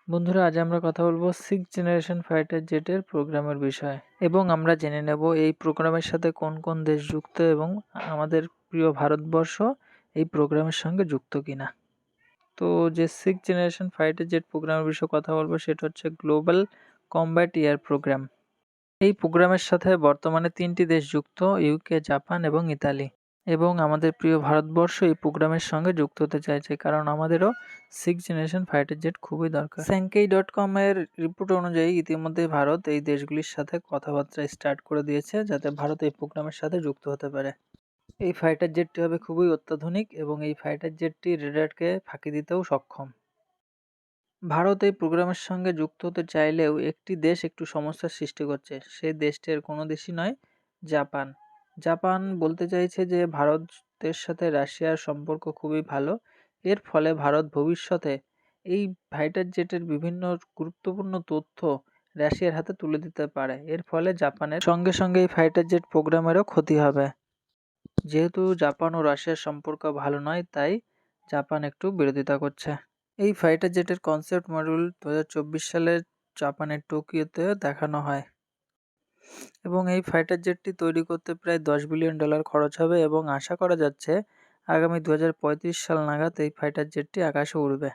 বন্ধুরা, আজ আমরা কথা বলবো 6th জেনারেশন ফাইটার জেটের প্রোগ্রামের বিষয়ে এবং আমরা জেনে নেব এই প্রোগ্রামের সাথে কোন কোন দেশ যুক্ত এবং আমাদের প্রিয় ভারতবর্ষ এই প্রোগ্রামের সঙ্গে যুক্ত কিনা। তো যে 6th জেনারেশন ফাইটার জেট প্রোগ্রামের বিষয়ে কথা বলবো সেটা হচ্ছে গ্লোবাল কমব্যাট এয়ার প্রোগ্রাম। এই প্রোগ্রামের সাথে বর্তমানে 3টি দেশ যুক্ত, ইউকে, জাপান এবং ইতালি। এবং আমাদের প্রিয় ভারতবর্ষ এই প্রোগ্রামের সঙ্গে যুক্ত হতে চাইছে, কারণ আমাদেরও 6th জেনারেশন ফাইটার জেট খুবই দরকার। Sankei.com এর রিপোর্ট অনুযায়ী ইতিমধ্যে ভারত এই দেশগুলির সাথে কথাবার্তা স্টার্ট করে দিয়েছে যাতে ভারত এই প্রোগ্রামের সাথে যুক্ত হতে পারে। এই ফাইটার জেটটি হবে খুবই অত্যাধুনিক এবং এই ফাইটার জেটটি রেডারকে ফাঁকি দিতেও সক্ষম। ভারত এই প্রোগ্রামের সঙ্গে যুক্ত হতে চাইলেও একটি দেশ একটু সমস্যার সৃষ্টি করছে। সেই দেশটির কোনো দেশই নয়, জাপান। জাপান বলতে চাইছে যে ভারতের সাথে রাশিয়ার সম্পর্ক খুবই ভালো। এর ফলে ভারত ভবিষ্যতে এই ফাইটার জেটের বিভিন্ন গুরুত্বপূর্ণ তথ্য রাশিয়ার হাতে তুলে দিতে পারে। এর ফলে জাপানের সঙ্গে সঙ্গে এই ফাইটার জেট প্রোগ্রামেরও ক্ষতি হবে। যেহেতু জাপান ও রাশিয়ার সম্পর্ক ভালো নয়, তাই জাপান একটু বিরোধিতা করছে। এই ফাইটার জেটের কনসেপ্ট মডিউল 2024 সালে জাপানের টোকিওতে দেখানো হয় এবং এই ফাইটার জেটটি তৈরি করতে প্রায় $10 বিলিয়ন খরচ হবে এবং আশা করা যাচ্ছে আগামী 2035 সাল নাগাদ এই ফাইটার জেটটি আকাশে উড়বে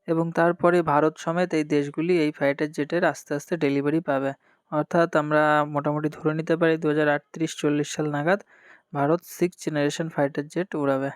এবং তারপরে ভারত সমেত এই দেশগুলি এই ফাইটার জেটের আস্তে আস্তে ডেলিভারি পাবে। অর্থাৎ আমরা মোটামুটি ধরে নিতে পারি 2038-40 সাল নাগাদ Bharat 6th generation fighter jet উড়াবে।